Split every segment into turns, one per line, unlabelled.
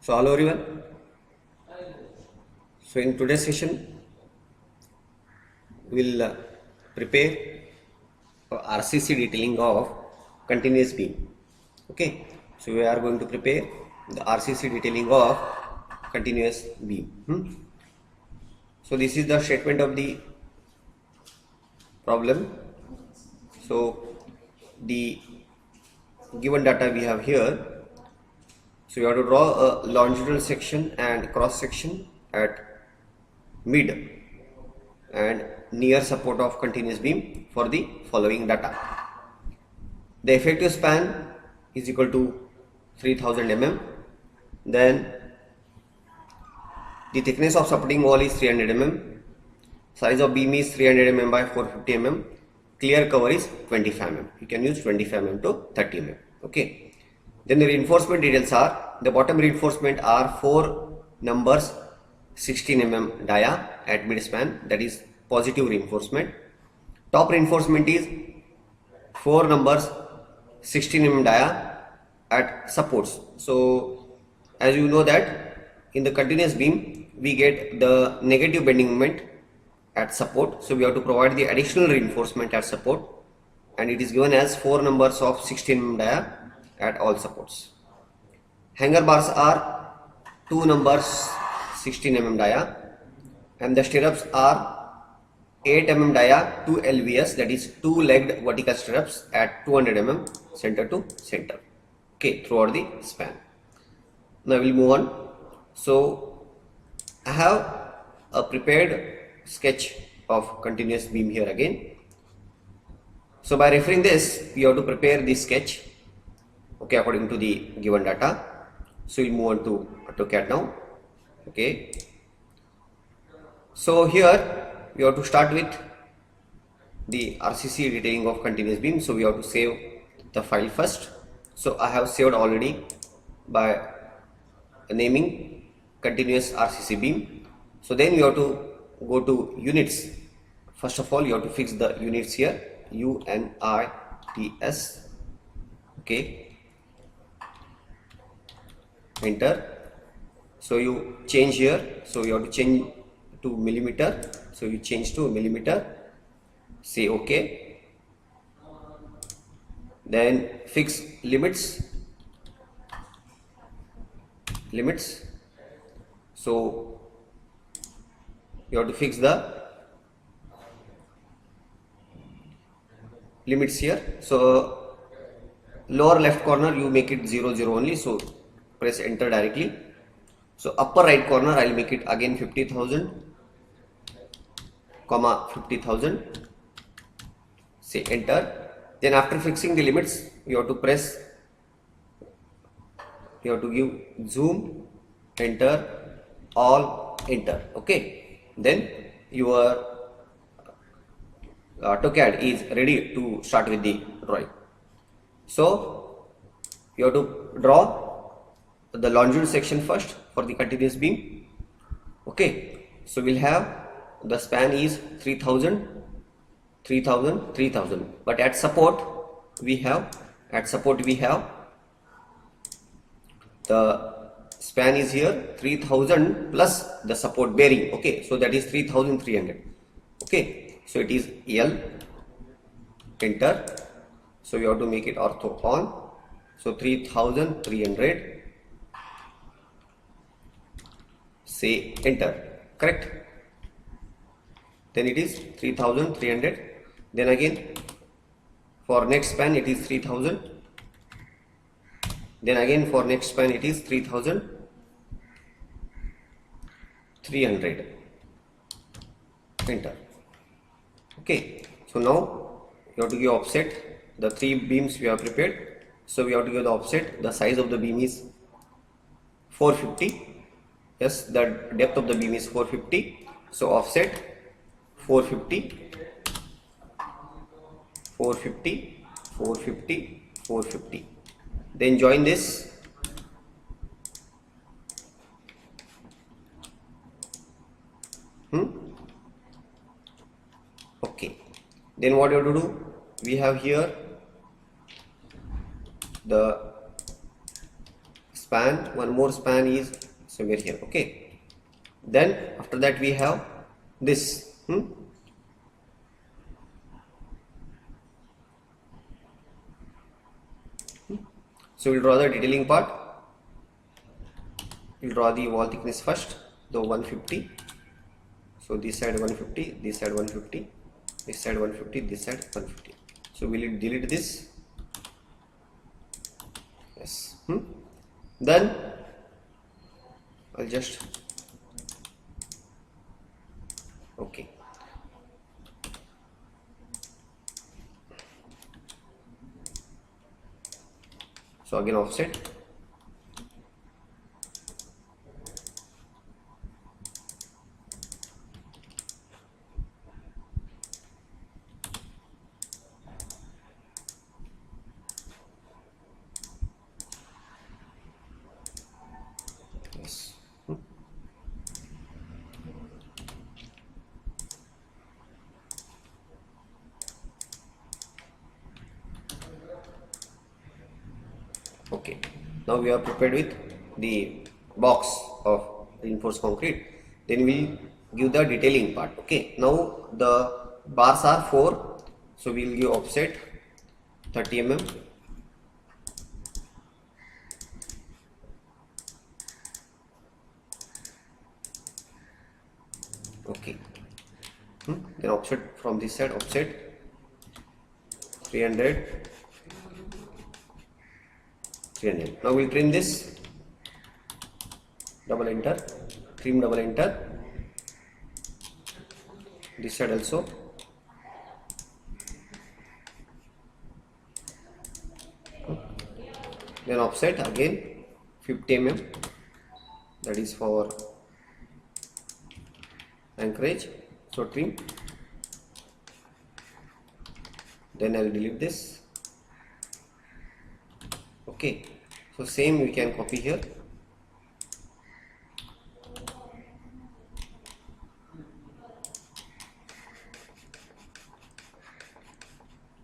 So hello everyone. So in today's session, we'll prepare RCC detailing of continuous beam. Okay. So we are going to prepare the RCC detailing of continuous beam. So this is the statement of the problem. So the given data we have here. So you have to draw a longitudinal section and cross section at mid and near support of continuous beam for the following data. The effective span is equal to 3000 mm. Then the thickness of supporting wall is 300 mm. Size of beam is 300 mm by 450 mm. Clear cover is 25 mm. You can use 25 mm to 30 mm. Okay. Then the reinforcement details are: the bottom reinforcement are 4 numbers 16 mm dia at mid span, that is positive reinforcement. Top reinforcement is 4 numbers 16 mm dia at supports. So as you know that in the continuous beam we get the negative bending moment at support, so we have to provide the additional reinforcement at support, and it is given as 4 numbers of 16 mm dia at all supports. Hanger bars are 2 numbers 16 mm dia, and the stirrups are 8 mm dia 2 LVS, that is 2 legged vertical stirrups at 200 mm center to center, okay, throughout the span. Now we will move on. So I have a prepared sketch of continuous beam here again. So by referring this, we have to prepare this sketch, okay, according to the given data. So we'll move on to AutoCAD now. Okay. So here we have to start with the RCC detailing of continuous beam. So we have to save the file first. So I have saved already by naming continuous RCC beam. So then you have to go to units. First of all, you have to fix the units here, UNITS. Okay. Enter. So you change here, so you have to change to millimeter, so you change to millimeter, say OK, then fix limits, so you have to fix the limits here. So lower left corner you make it 0 0 only, so press enter directly. So upper right corner I will make it again 50,000, comma 50,000, say enter. Then after fixing the limits, you have to give zoom, enter, all, enter. Okay. Then your AutoCAD is ready to start with the drawing. So you have to draw the longitudinal section first for the continuous beam. Okay. So we'll have the span is 3000, 3000, 3000, but at support we have the span is here 3000 plus the support bearing. Okay, so that is 3300. Okay, so it is L, enter. So you have to make it ortho on, so 3300, say enter, correct. Then it is 3300. Then again for next span it is 3000. Then again for next span it is 3300. Enter. Okay. So now you have to give offset. The 3 beams we have prepared. So we have to give the offset. The size of the beam is 450. Yes, the depth of the beam is 450. So offset 450, 450, 450, 450. Then join this. Okay. Then what you have to do? We have here the span, one more span is somewhere here. Okay, then after that we have this. So we'll draw the detailing part. We'll draw the wall thickness first, the 150. So this side 150, this side 150, this side 150, this side 150. So we'll delete this. Yes. Then I'll just okay. So again offset. Yes. Okay, now we are prepared with the box of reinforced concrete. Then we give the detailing part. Okay, now the bars are 4, so we will give offset 30 mm. Okay, then offset from this side, offset 300. Now we'll trim this, double enter, trim, double enter, this side also. Then offset again 50 mm, that is for anchorage. So trim, then I will delete this. Okay, so same we can copy here.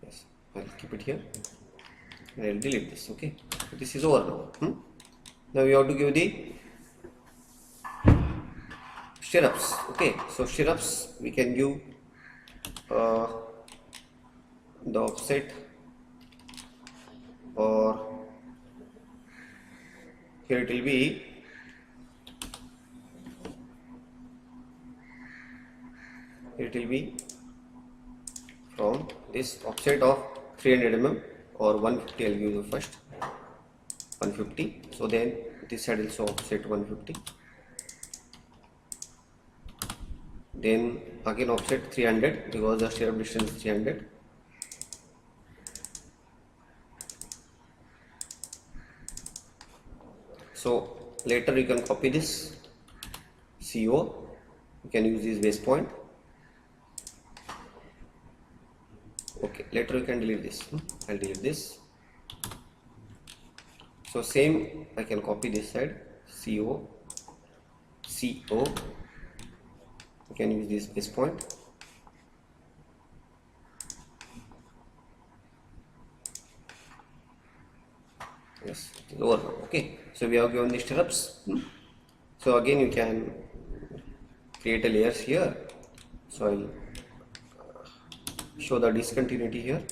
Yes, I'll keep it here and I'll delete this. Okay, so this is over now. Now we have to give the stirrups. Okay, so stirrups we can give the offset, or here it will be from this offset of 300 mm or 150. I'll give you first 150. So then this side also offset 150. Then again offset 300 because the stirrup distance is 300. So later you can copy this CO. You can use this base point. Okay, later you can delete this. I'll delete this. So same, I can copy this side, CO. You can use this base point. Yes, it is over now. Okay, so we have given the stirrups. So again you can create a layers here. So I'll show the discontinuity here.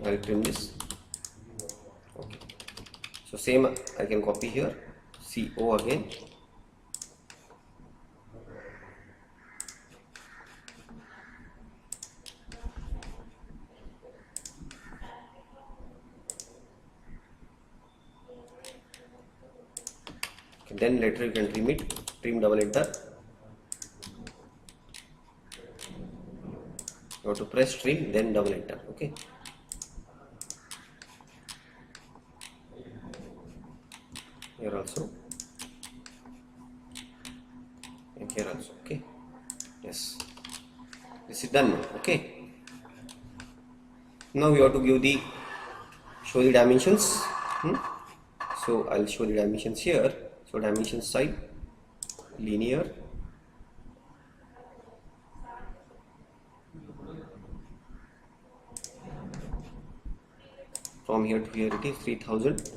I'll trim this. Okay, so same I can copy here, CO again. Okay, then later you can trim it, trim, double enter. You have to press trim, then double enter. Okay. Here also, and here also. Okay. Yes. This is done now. Okay. Now we have to give the show the dimensions. So I'll show the dimensions here. So dimension style, linear, from here to here it is 3000,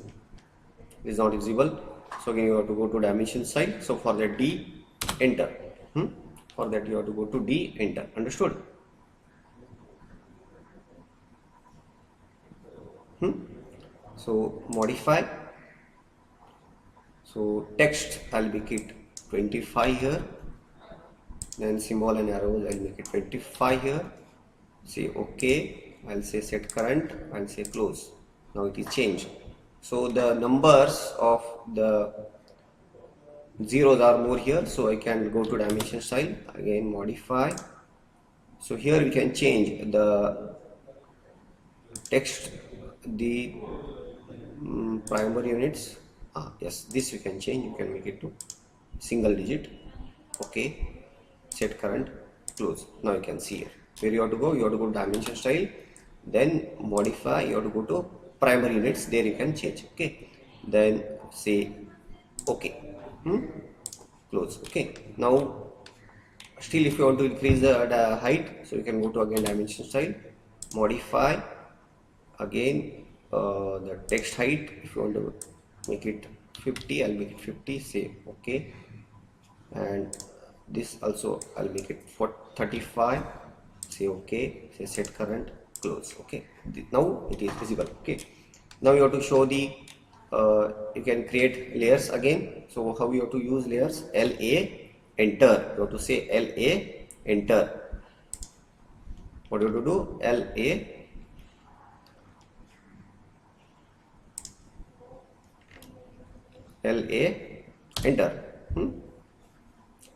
is not visible. So again you have to go to dimension style. So for that D, enter. For that you have to go to D, enter. Understood? So modify. So text I'll make it 25 here. Then symbol and arrows I'll make it 25 here. Say OK. I'll say set current and say close. Now it is changed. So the numbers of the zeros are more here. So I can go to dimension style, again modify. So here we can change the text, the primary units. Yes, this you can change. You can make it to single digit. Okay, set current, close. Now you can see here where you have to go. You have to go to dimension style, then modify. You have to go to primary units. There you can change. Okay, then say okay, close. Okay, now still if you want to increase the height, so you can go to again dimension style, modify, again the text height. If you want to make it 50, I'll make it 50. Say okay, and this also I'll make it for 35. Say okay, say set current, close. Okay, now it is visible. Okay, now you have to show the you can create layers again. So how you have to use layers? LA, enter. You have to say LA, enter. What do you have to do? LA, enter.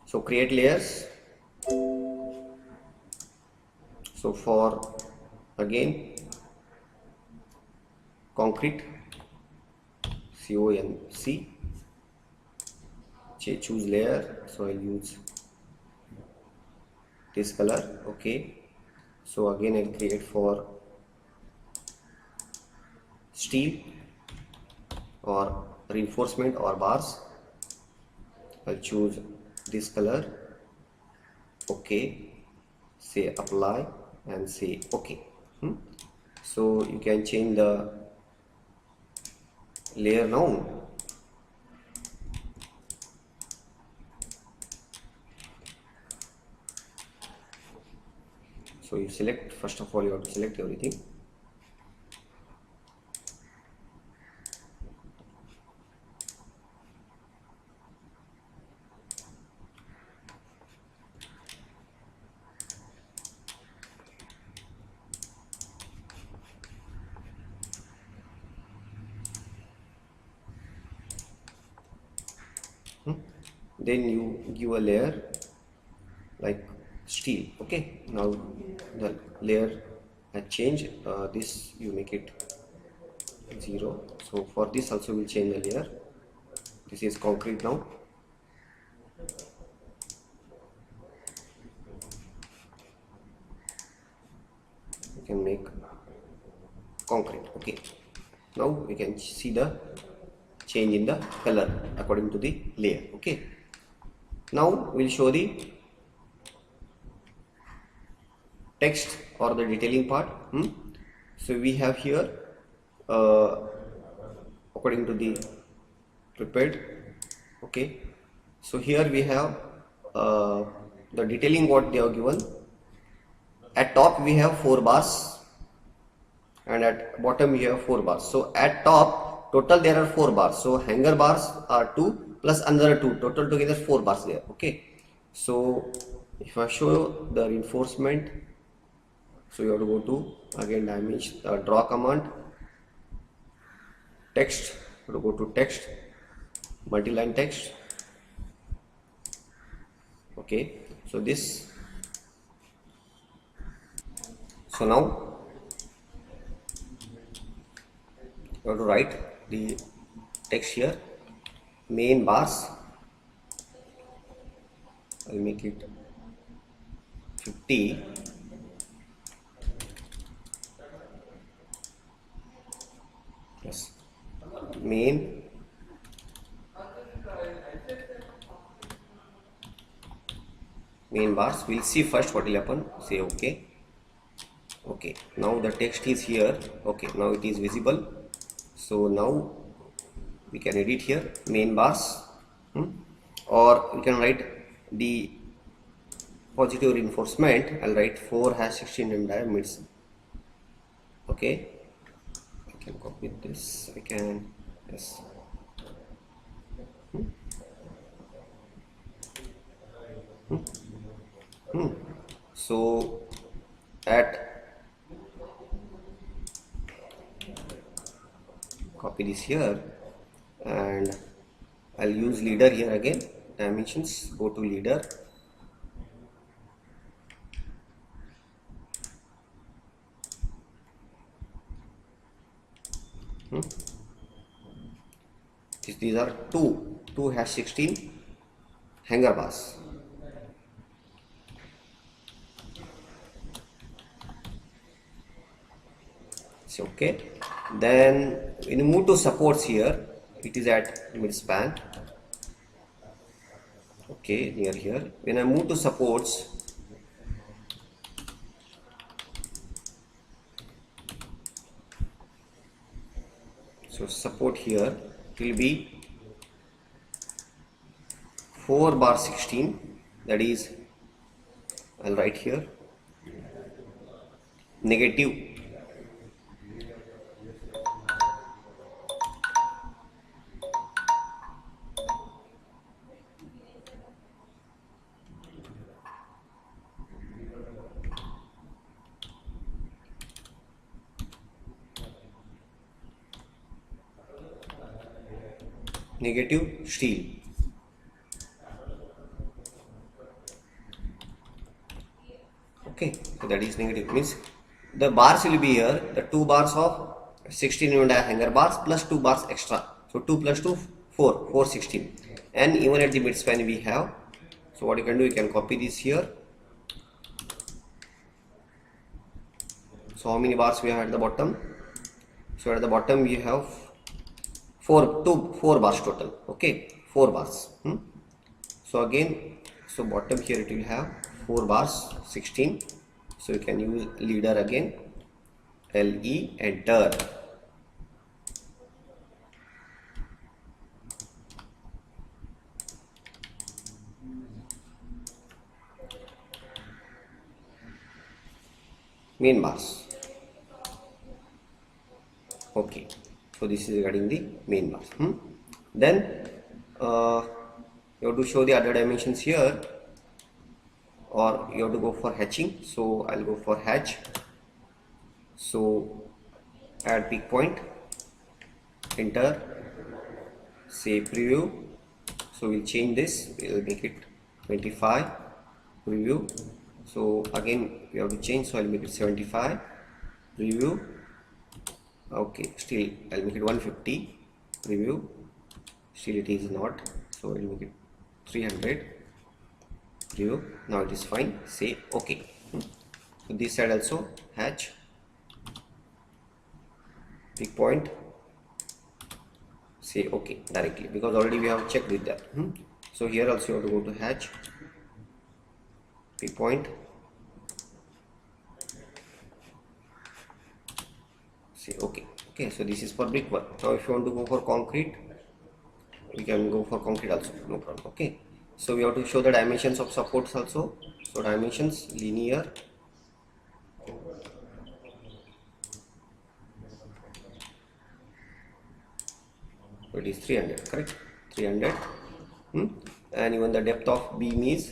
So create layers. So for again concrete, CONC, choose layer. So I'll use this color. Okay, so again I'll create for steel or reinforcement or bars. I'll choose this color. Okay, say apply and say okay. So you can change the layer now. So you select, first of all you have to select everything. Then you give a layer like steel. Okay, now the layer has changed. This you make it 0. So for this also we'll change the layer. This is concrete now. You can make concrete. Okay, now we can see the change in the color according to the layer. Okay, now we'll show the text or the detailing part. So we have here according to the prepared. Okay, so here we have the detailing what they have given. At top we have 4 bars and at bottom we have 4 bars. So at top total there are 4 bars. So hanger bars are 2 plus another 2, total together 4 bars there. Okay, so if I show the reinforcement, so you have to go to again dimension, draw command, text. You have to go to text, multi-line text. Okay, so this. So now you have to write the text here. Main bars, I'll make it 50. Yes, main main bars. We'll see first what will happen. Say okay. Okay, now the text is here. Okay, now it is visible. So now we can edit here main bars, or we can write the positive reinforcement. I'll write 4 hash 16 and mids. Okay, I can copy this. I can, yes. So at copy this here, and I'll use leader here again. Dimensions, go to leader. These are two hash 16 hanger bars. So, okay, then when you move to supports here, it is at mid span. Okay, near here. When I move to supports, so support here will be 4 bar 16, that is, I'll write here negative steel. Okay, so that is negative, means the bars will be here, the 2 bars of 16 and hanger bars plus 2 bars extra. So 2 plus 2, 4 16, and even at the mid span we have. So what you can do, you can copy this here. So how many bars we have at the bottom? So at the bottom we have 4 bars total. Okay, 4 bars. So again, so bottom here it will have 4 bars 16. So you can use leader again, LE, enter. Main bars. Okay, so this is regarding the main bars. Then you have to show the other dimensions here, or you have to go for hatching. So I'll go for hatch. So add peak point, enter, say preview. So we'll change this, we'll make it 25, preview. So again we have to change, so I'll make it 75, preview. Okay, still I'll make it 150, preview. Still it is not, so I'll make it 300, preview. Now it is fine, say okay. So this side also hatch, peak point, say okay directly, because already we have checked with that. So here also you have to go to hatch, peak point, say okay. Okay, so this is for brickwork. Now if you want to go for concrete, we can go for concrete also, no problem. Okay, so we have to show the dimensions of supports also. So dimensions, linear, it is 300, correct? 300. And even the depth of beam is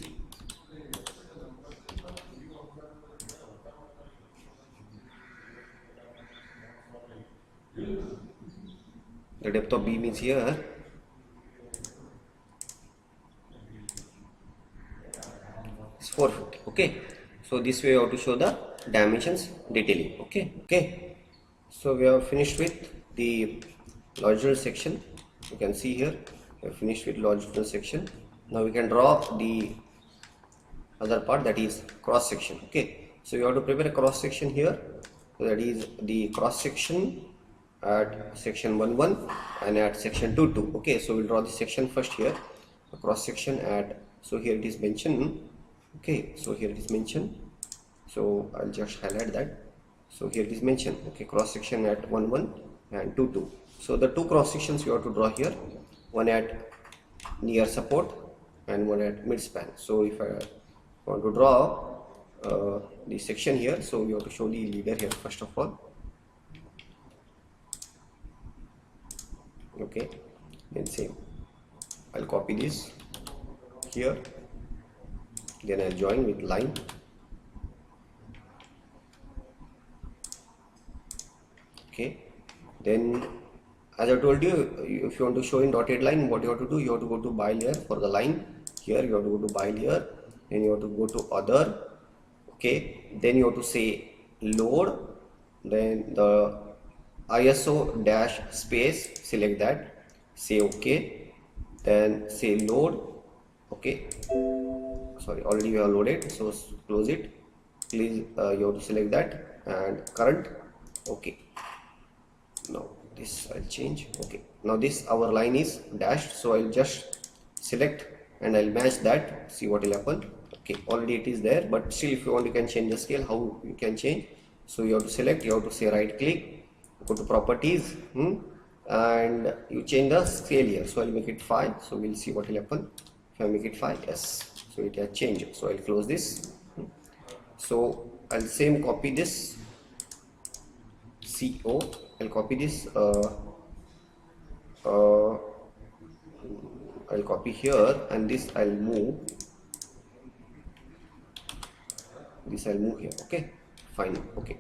here, it's 450. Okay, so this way you have to show the dimensions detailing. Okay, so we have finished with the longitudinal section. You can see here we have finished with longitudinal section. Now we can draw the other part, that is cross section. Okay, so you have to prepare a cross section here. So that is the cross section at section 1 and at section 2. Okay, so we'll draw the section first here, a cross section at, so here it is mentioned Okay, so here it is mentioned. So I'll just highlight that. So here it is mentioned. Okay, cross section at 1 1 and 2 2. So the two cross sections you have to draw here, one at near support and one at mid span. So if I want to draw the section here, so you have to show the leader here first of all. Okay, then same, I'll copy this here, then I'll join with line. Okay, then as I told you, if you want to show in dotted line, what you have to do, you have to go to by layer for the line. Here you have to go to by layer, then you have to go to other. Okay, then you have to say load, then the ISO dash space, select that, say OK, then say load. Okay, sorry, already we have loaded, so close it. Please you have to select that and current. Okay, now this I'll change. Okay, now this our line is dashed, so I'll just select and I'll match that, see what will happen. Okay, already it is there, but still if you want you can change the scale. How you can change? So you have to select, you have to say right click, go to properties, and you change the scale here. So I'll make it 5, so we'll see what will happen if I make it 5. Yes, so it has changed. So I'll close this. So I'll same copy this CO, I'll copy this I'll copy here, and this I'll move, this I'll move here. Okay, fine. Okay,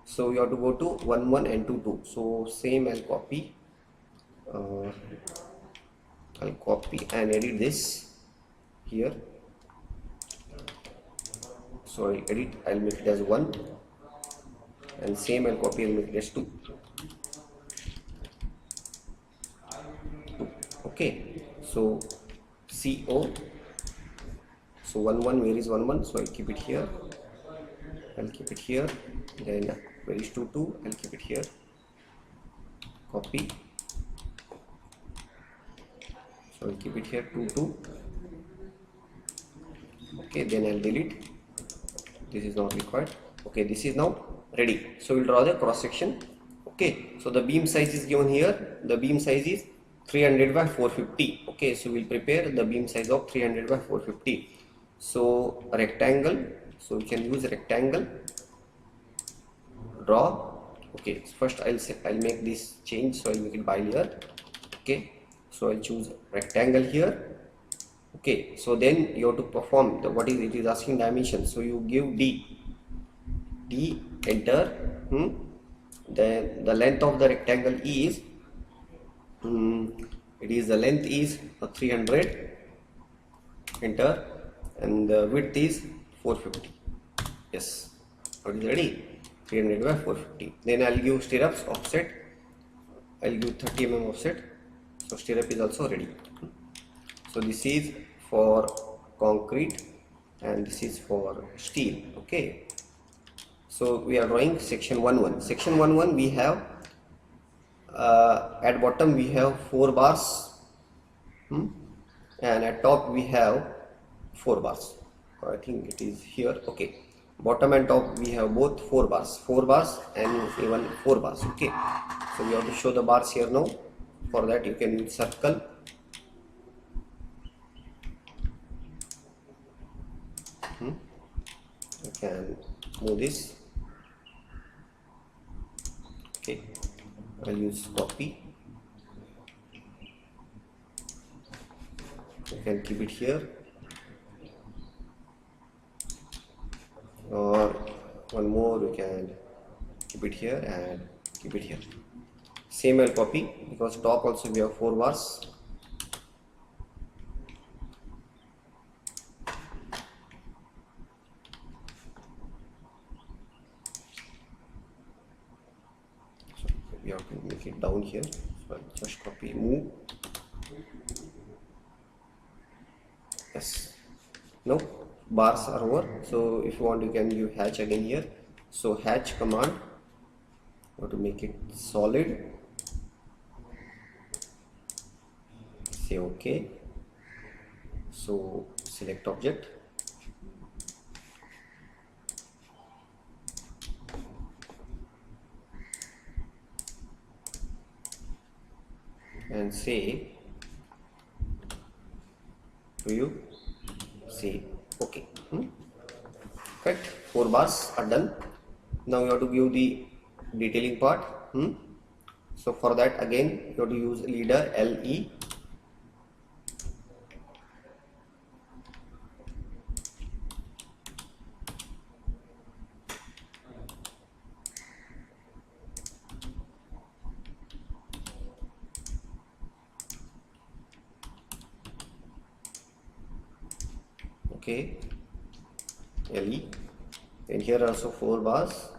so you have to go to 1 1 and 2 2. So same I'll copy and edit this here. So I'll edit, I'll make it as 1, and same I'll copy and make it as 2. Okay, so CO, so 1 1, where is 1 1? So I'll keep it here, I'll keep it here. Then where is 2 2? I'll keep it here, copy, so I'll keep it here 2 2. Okay, then I'll delete, this is not required. Okay, this is now ready. So we'll draw the cross section. Okay, so the beam size is given here, the beam size is 300 by 450. Okay, so we'll prepare the beam size of 300 by 450. So a rectangle, so we can use a rectangle, draw. Okay, so first I'll make this change, so I'll make it by layer. Okay, so I'll choose rectangle here. Okay, so then you have to perform the, what is it is asking dimension, so you give D, enter. Then the length of the rectangle is it is the length is 300, enter, and the width is 450. Yes, what is ready? 300 by 450. Then I'll give stirrups offset, I'll give 30 mm offset, so stirrup is also ready. So this is for concrete and this is for steel. Okay, so we are drawing section 1 1. Section 1 1 we have at bottom we have 4 bars, and at top we have 4 bars. I think it is here. Okay, bottom and top we have both 4 bars and even 4 bars. Okay, so we have to show the bars here now. For that you can use circle. You can move this. Okay, I'll use copy. You can keep it here, or one more you can keep it here and keep it here. Same I'll copy, because top also we have 4 bars. We have to make it down here, so I'll just copy, move. Yes, now bars are over. So if you want you can use hatch again here. So hatch command, you have to make it solid, say OK. So select object, and save. Do you see? Okay. Correct. 4 bars are done. Now you have to give the detailing part. So for that again you have to use leader LE. Okay, LE, and here also 4 bars.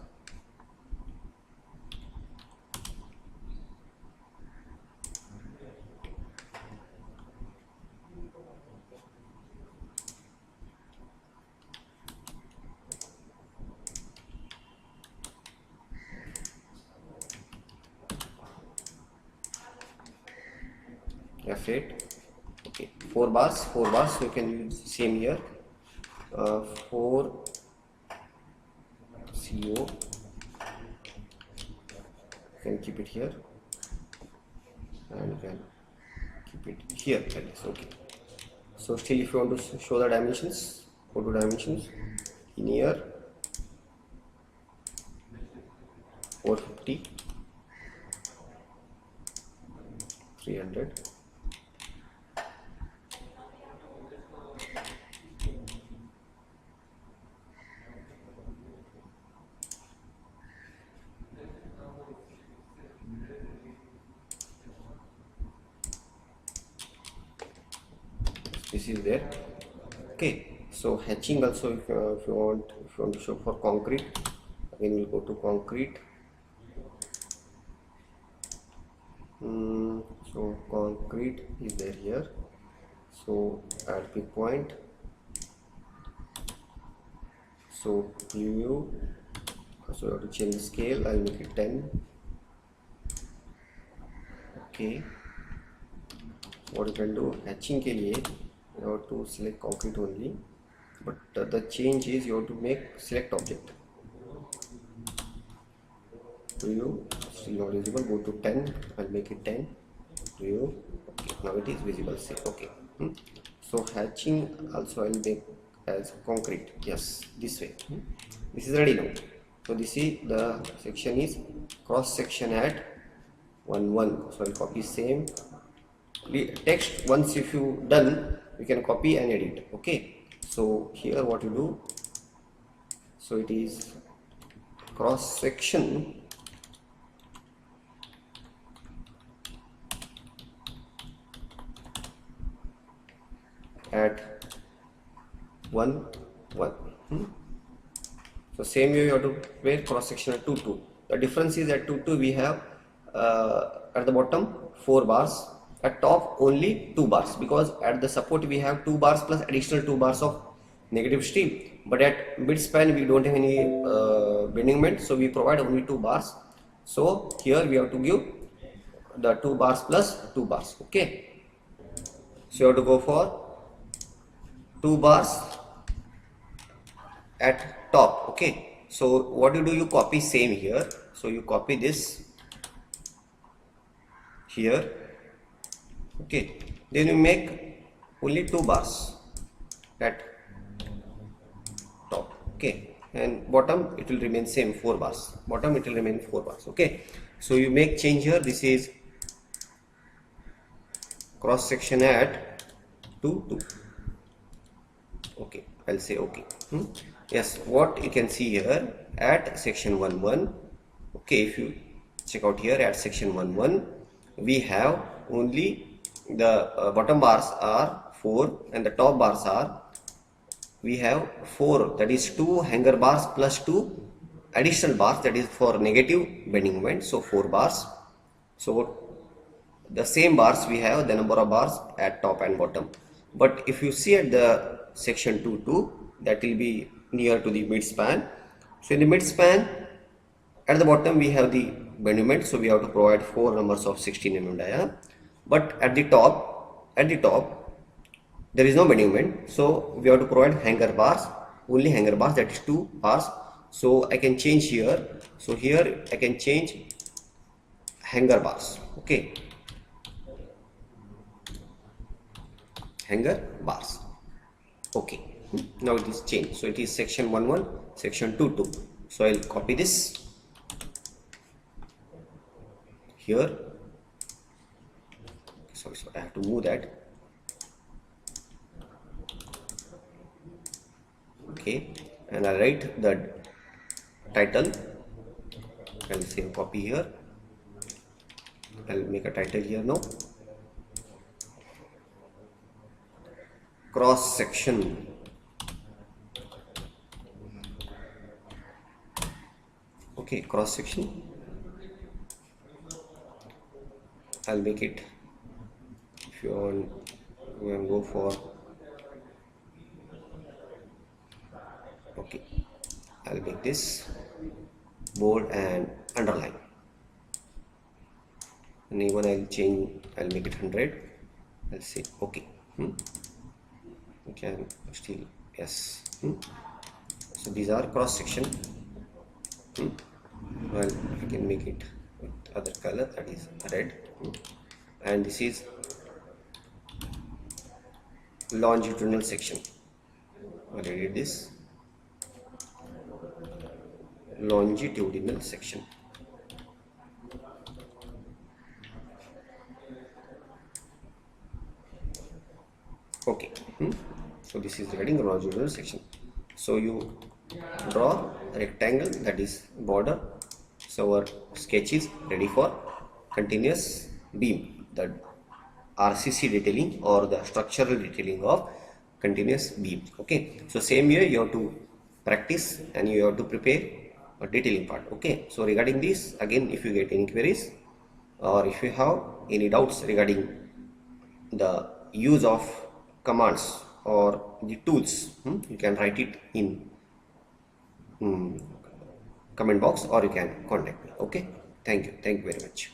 F8. Okay, 4 bars, 4 bars. So you can use same here. 4 CO. You can keep it here, and you can keep it here. Okay. So still, if you want to show the dimensions, go to dimensions. Linear 450, 300. This is there. Okay, so hatching also, if you want to show for concrete, again we'll go to concrete. So concrete is there here. So add pick point. So preview. So you have to change the scale. I'll make it 10. Okay. What you can do, hatching ke liye you have to select concrete only, but the change is you have to make select object. Preview, still not visible. Go to 10. I'll make it 10. Preview. Okay, now it is visible. Say okay. So hatching also I'll make as concrete. Yes, this way. This is ready now. So this is the section is cross section at 1 So I'll copy same text. Once if you done, you can copy and edit. Okay, so here what you do, so it is cross section at 1 So same way you have to make cross section at 2 The difference is at 2 we have at the bottom 4 bars, at top only 2 bars, because at the support we have 2 bars plus additional 2 bars of negative stream, but at mid span we don't have any bending moment, so we provide only 2 bars. So here we have to give the 2 bars plus 2 bars. Okay, so you have to go for 2 bars at top. Okay, so what you do, you copy same here. So you copy this here. Okay, then you make only 2 bars at top. Okay, and bottom it will remain same, 4 bars. Bottom it will remain 4 bars. Okay, so you make change here. This is cross section at 2 Okay, I'll say okay. Yes, what you can see here at section 1 Okay, if you check out here at section 1 we have only the bottom bars are 4 and the top bars are, we have 4, that is 2 hanger bars plus 2 additional bars, that is for negative bending moment. So 4 bars. So the same bars we have the number of bars at top and bottom. But if you see at the section 2 that will be near to the mid span. So in the mid span at the bottom we have the bending moment, so we have to provide 4 numbers of 16 mm dia. But at the top there is no bending moment, so we have to provide hanger bars, only hanger bars, that is 2 bars. So I can change here. So here I can change hanger bars. Okay, hanger bars. Okay, now it is changed. So it is section 11, section 22. So I'll copy this here. Sorry, I have to move that. Okay, and I'll write the title. I'll say copy here. I'll make a title here now. Cross section. Okay, cross section. I'll make it, if you want, you can go for, okay, I'll make this bold and underline, and even I'll change, I'll make it 100. I'll say okay. You can still, yes. So these are cross section. Well, I can make it with other color, that is red. And this is longitudinal section. Already did this. Longitudinal section. Okay. So this is regarding the longitudinal section. So you draw a rectangle, that is border. So our sketch is ready for continuous beam, the RCC detailing or the structural detailing of continuous beam. Okay, so same here you have to practice and you have to prepare a detailing part. Okay, so regarding this, again, if you get any queries or if you have any doubts regarding the use of commands or the tools, you can write it in comment box or you can contact me. Okay, thank you very much.